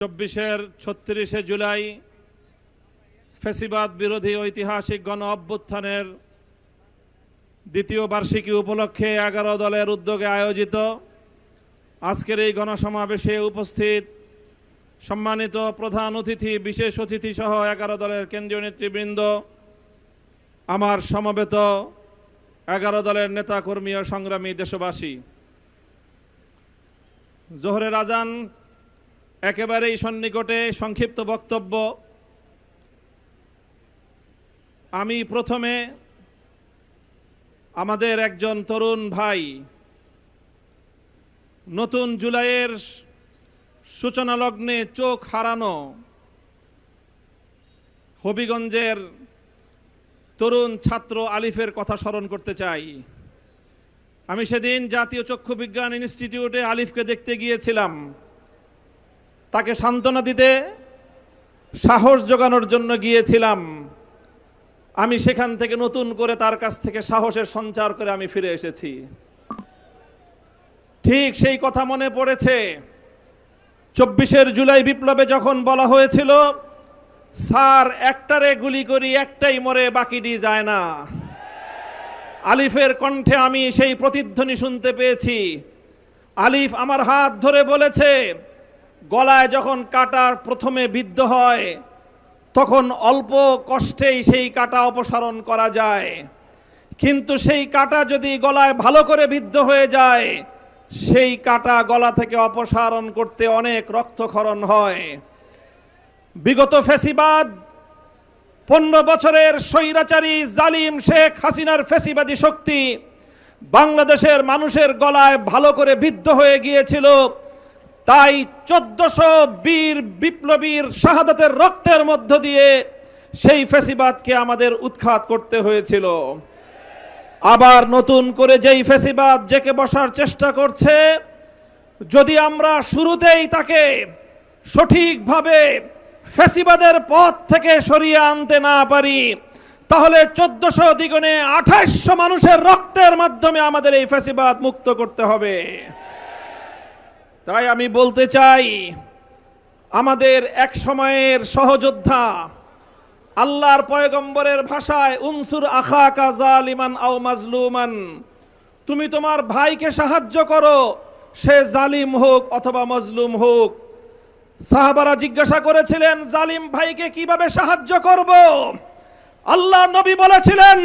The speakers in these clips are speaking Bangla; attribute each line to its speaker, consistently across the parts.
Speaker 1: 36 জুলাই ফ্যাসিবাদ বিরোধী ঐতিহাসিক গণ অভ্যুত্থানের দ্বিতীয় বার্ষিকী উপলক্ষে 11 দলের উদ্যোগে আয়োজিত আজকের এই গণসমাবেশে উপস্থিত সম্মানিত প্রধান অতিথি, বিশেষ অতিথি সহ 11 দলের কেন্দ্রীয় নেতৃবৃন্দ, আমার সমবেত 11 দলের নেতাকর্মী ও সংগ্রামী দেশবাসী, জোহরের আজান একেবারেই সন্নিকটে। সংক্ষিপ্ত বক্তব্য। আমি প্রথমে আমাদের একজন তরুণ ভাই নতুন জুলাইয়ের সূচনা লগ্নে চোখ হারানো হবিগঞ্জের তরুণ ছাত্র আলিফের কথা স্মরণ করতে চাই। আমি সেদিন জাতীয় চক্ষু বিজ্ঞান ইনস্টিটিউটে আলিফকে দেখতে গিয়েছিলাম, তাকে সান্ত্বনা দিতে, সাহস জোগানোর জন্য গিয়েছিলাম। আমি সেখান থেকে নতুন করে তার কাছ থেকে সাহসের সঞ্চার করে আমি ফিরে এসেছি। ঠিক সেই কথা মনে পড়েছে 24 জুলাই বিপ্লবে যখন বলা হয়েছিল, স্যার একটারে গুলি করি একটাই মরে বাকিটি যায় না। আলিফের কণ্ঠে আমি সেই প্রতিধ্বনি শুনতে পেয়েছি। আলিফ আমার হাত ধরে বলেছে, গলায় যখন কাটা প্রথমে বিদ্ধ হয় তখন অল্প কষ্টেই সেই কাটা অপসারণ করা যায়, কিন্তু সেই কাটা যদি গলায় ভালো করে বিদ্ধ হয়ে যায়, সেই কাটা গলা থেকে অপসারণ করতে অনেক রক্তক্ষরণ হয়। বিগত ফ্যাসিবাদ 15 বছরের স্বৈরাচারী জালিম শেখ হাসিনার ফ্যাসিবাদী শক্তি বাংলাদেশের মানুষের গলায় ভালো করে বিদ্ধ হয়ে গিয়েছিল। তাই 1400 বীর বিপ্লবীর শাহাদাতের রক্তের মধ্য দিয়ে সেই ফ্যাসিবাদকে আমাদের উৎখাত করতে হয়েছিল। আবার নতুন করে যেই ফ্যাসিবাদ জেকে বসার চেষ্টা করছে, যদি আমরা শুরুতেই তাকে সঠিকভাবে ফ্যাসিবাদের পথ থেকে সরিয়ে আনতে না পারি, তাহলে 1400 দ্বিগুণে 2800 মানুষের রক্তের মাধ্যমে আমাদের এই ফ্যাসিবাদ মুক্ত করতে হবে। তাই আমি বলতে চাই, আমাদের এক সময়ের সহযোদ্ধা, আল্লাহর পয়গম্বরের ভাষায় উনসুর আখাকা জালিমান আও মাজলুমান, তুমি তোমার ভাইকে সাহায্য করো, সে জালিম হোক অথবা মজলুম হোক। সাহাবারা জিজ্ঞাসা করেছিলেন, জালিম ভাইকে কিভাবে সাহায্য করব? আল্লাহ নবী বলেছিলেন,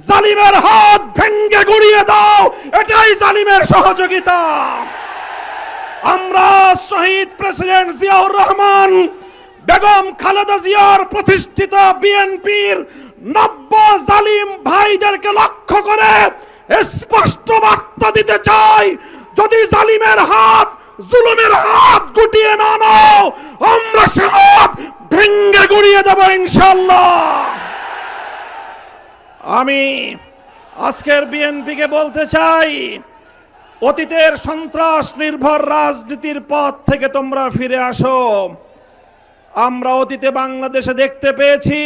Speaker 1: জালিমের হাত ভেঙ্গে গুড়িয়ে দাও, এটাই জালিমের সহযোগিতা। আমরা শহীদ প্রেসিডেন্ট জিয়াউর রহমান, বেগম খালেদা জিয়ার প্রতিষ্ঠিত বিএনপির 90 জালিম ভাইদেরকে লক্ষ্য করে স্পষ্ট বার্তা দিতে চাই, যদি জালিমের হাত, জুলুমের হাত গুটিয়ে না নাও, আমরা সে হাত ভেঙ্গে গুড়িয়ে দেব ইনশাআল্লাহ। আমি আজকের বিএনপিকে বলতে চাই, অতীতের সন্ত্রাস নির্ভর রাজনীতির পথ থেকে তোমরা ফিরে আসো। আমরা অতীতে বাংলাদেশে দেখতে পেয়েছি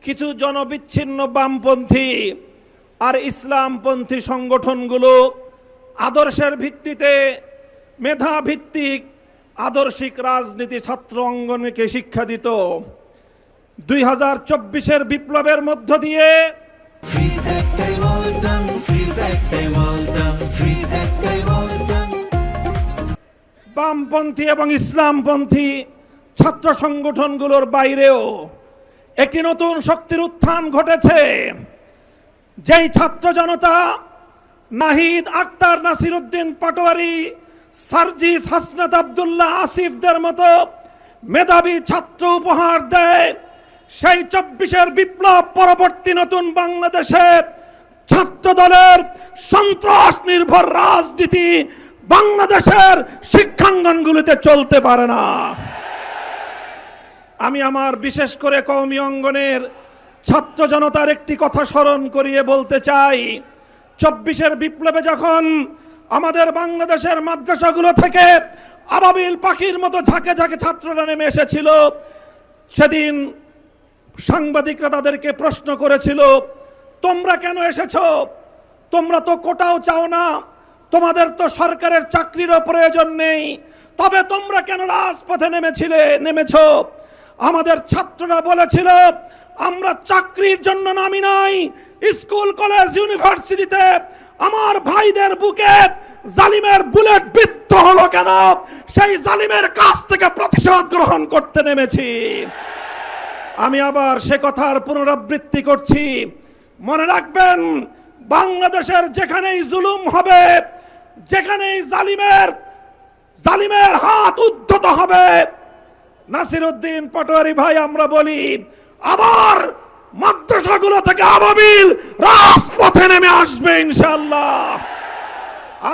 Speaker 1: কিছু জনবিচ্ছিন্ন বামপন্থী আর ইসলামপন্থী সংগঠনগুলো আদর্শের ভিত্তিতে, মেধা ভিত্তিক আদর্শিক রাজনীতি ছাত্র অঙ্গনকে শিক্ষা দিত। 2024 বিপ্লবের মধ্য দিয়ে বামপন্থী এবং ইসলামপন্থী ছাত্র সংগঠনগুলোর বাইরেও একটি নতুন শক্তির উত্থান ঘটেছে। যেই ছাত্র জনতা নাহিদ, আক্তার, নাসিরউদ্দিন পাটোয়ারি, সার্জিস, হাসনাত আব্দুল্লাহ, আসিফদের মতো মেধাবী ছাত্র উপহার দেয়, সেই 24 বিপ্লব পরবর্তী নতুন বাংলাদেশে ছাত্র দলের সন্ত্রাস নির্ভর রাজনীতি বাংলাদেশের শিক্ষাঙ্গনগুলিতে চলতে পারে না। আমি আমার বিশেষ করে কওমি অঙ্গনের ছাত্র জনতার একটি কথা স্মরণ করিয়ে বলতে চাই, 24 বিপ্লবে যখন আমাদের বাংলাদেশের মাদ্রাসাগুলো থেকে আবাবিল পাখির মতো ঝাঁকে ঝাঁকে ছাত্ররা নেমে এসেছিল, সেদিন সাংবাদিকরা তাদেরকে প্রশ্ন করেছিল, তোমরা কেন এসেছো? তোমরা তো কোটাও চাও না, তোমাদের তো সরকারের চাকরিরও প্রয়োজন নেই, তবে তোমরা কেন রাজপথে নেমেছ? আমাদের ছাত্ররা বলেছিল আমরা চাকরির জন্য নামি নাই, স্কুল কলেজ ইউনিভার্সিটিতে আমার ভাইদের বুকে জালিমের বুলেট বিদ্ধ হলো কেন, সেই জালিমের কাছ থেকে প্রতিশোধ গ্রহণ করতে নেমেছি। আমি আবার সে কথার পুনরাবৃত্তি করছি, মনে রাখবেন বাংলাদেশের যেখানেই জুলুম হবে, যেখানেই জালিমের হাত উদ্ধত হবে, নাসিরউদ্দিন পাটোয়ারি ভাই আমরা বলি আবার মাদ্রাসাগুলো থেকে আবাবিল রাজপথে নেমে আসবে ইনশাআল্লাহ।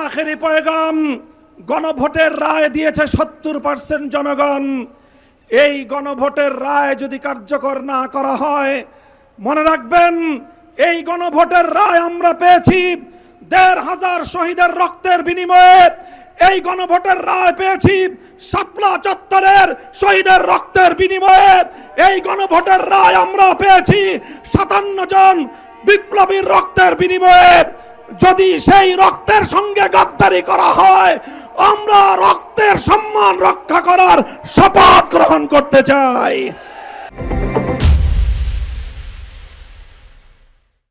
Speaker 1: আখেরি পয়গাম, গণভোটের রায় দিয়েছে 70% জনগণ। এই গণভোটের রায় যদি কার্যকর না করা হয়, মনে রাখবেন এই গণভোটের রায় আমরা পেয়েছি ১৫০০ শহীদের রক্তের বিনিময়ে। এই গণভোটের রায় পেয়েছি শাপলা চত্বরের শহীদের রক্তের বিনিময়ে। এই গণভোটের রায় আমরা পেয়েছি ৫৭ জন বিপ্লবীর রক্তের বিনিময়ে। যদি সেই রক্তের সঙ্গে গাদ্দারি করা হয়, আমরা রক্তের সম্মান রক্ষা করার শপথ গ্রহণ করতে চাই।